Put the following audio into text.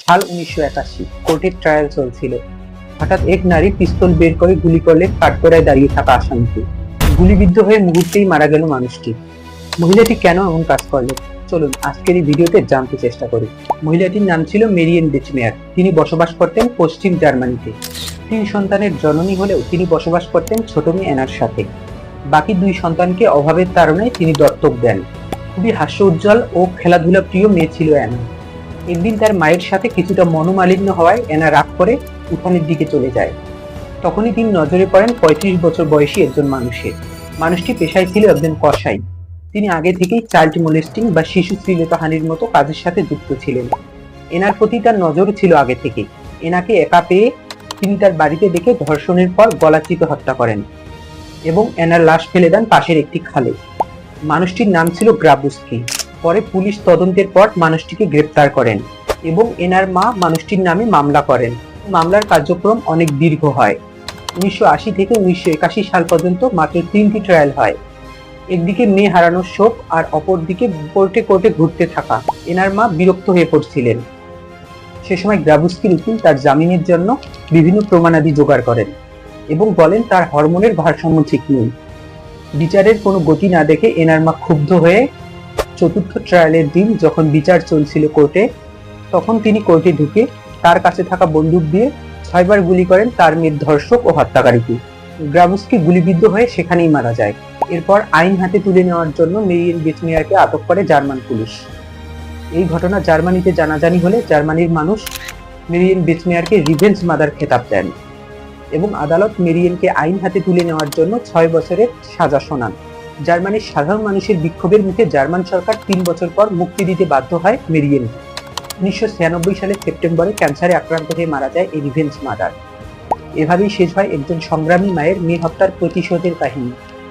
সাল 1981, কোর্টের ট্রায়াল চলছিল। হঠাৎ এক নারী পিস্তল বের করে গুলি করলেন কাঠগড়ায় দাঁড়িয়ে থাকা আসামিকে। গুলিবিদ্ধ হয়ে মুহূর্তেই মারা গেল মানুষটি। মহিলাটি কেন এমন কাজ করলেন, চলুন আজকের এই ভিডিওতে জানতে চেষ্টা করি। মহিলাটির নাম ছিল মেরিয়েন বেচমেয়ার। তিনি বসবাস করতেন পশ্চিম জার্মানিতে। 3 সন্তানের জননী হলেও তিনি বসবাস করতেন ছোট মেয়ে অ্যানার সাথে। বাকি 2 সন্তানকে অভাবের কারণে তিনি দত্তক দেন। খুবই হাস্য উজ্জ্বল ও খেলাধুলা প্রিয় মেয়ে ছিল অ্যানা। একদিন তার মায়ের সাথে কিছুটা মনোমালিন্য হওয়ায় অ্যানা রাগ করে উঠানের দিকে চলে যায়। তখনই তিনি নজরে পড়েন 35 বছর বয়সী একজন মানুষের। মানুষটি পেশায় ছিল একজন কসাই। তিনি আগে থেকেই চাইল্ড মোলেস্টিং বা শিশু শ্লীলতাহানির মতো কাজের সাথে যুক্ত ছিলেন। এনার প্রতি তার নজর ছিল আগে থেকে। এনাকে একা পেয়ে তিনি তার বাড়িতে ডেকে ধর্ষণের পর গলা চিপে হত্যা করেন এবং এনার লাশ ফেলে দেন পাশের একটি খালে। মানুষটির নাম ছিল গ্রাবুস্কি। পরে পুলিশ তদন্তের পর মানুষটিকে গ্রেপ্তার করেন এবং এনার মা মানুষটির নামে মামলা করেন। মামলার কার্যক্রম অনেক দীর্ঘ হয়। 1980 থেকে 1981 সাল পর্যন্ত মাত্র 3টি ট্রায়াল হয়। একদিকে মেয়ে হারানোর শোক আর অপরদিকে কোর্টে কোর্টে ঘুরতে থাকা। এনার মা বিরক্ত হয়ে পড়ছিলেন। সে সময় গ্রাবুস্কির উকিল তার জামিনের জন্য বিভিন্ন প্রমাণাদি জোগাড় করেন এবং বলেন তার হরমোনের ভারসাম্য ঠিক নেই। বিচারের কোনো গতি না দেখে এনার মা ক্ষুব্ধ হয়ে চতুর্থ ট্রায়ালের দিন যখন বিচার চলছিল কোর্টে, তখন তিনি কোর্টে ঢুকে তার কাছে থাকা বন্দুক দিয়ে 6 বার গুলি করেন তার মেয়ের ধর্ষক ও হত্যাকারীকে। গ্রাবুস্কি গুলিবিদ্ধ হয়ে সেখানেই মারা যায়। এরপর আইন হাতে তুলে নেওয়ার জন্য মেরিয়েন বেচমেয়ারকে আটক করে জার্মান পুলিশ। এই ঘটনা জার্মানিতে জানাজানি হলে জার্মানির মানুষ মেরিয়েন বেচমেয়ারকে রিভেঞ্জ মাদার খেতাব দেন এবং আদালত মেরিয়েনকে আইন হাতে তুলে নেওয়ার জন্য 6 বছরের সাজা শোনান। জার্মানির সাধারণ মানুষের বিক্ষোভের মুখে জার্মান সরকার 3 বছর পর মুক্তি দিতে বাধ্য হয় মেরিয়েন। 1996 সালের সেপ্টেম্বরে ক্যান্সারে আক্রান্ত হয়ে মারা যায় এই রিভেঞ্জ মাদার। এভাবেই শেষ হয় একজন সংগ্রামী মায়ের মেয়ে হত্যার প্রতিশোধের কাহিনী।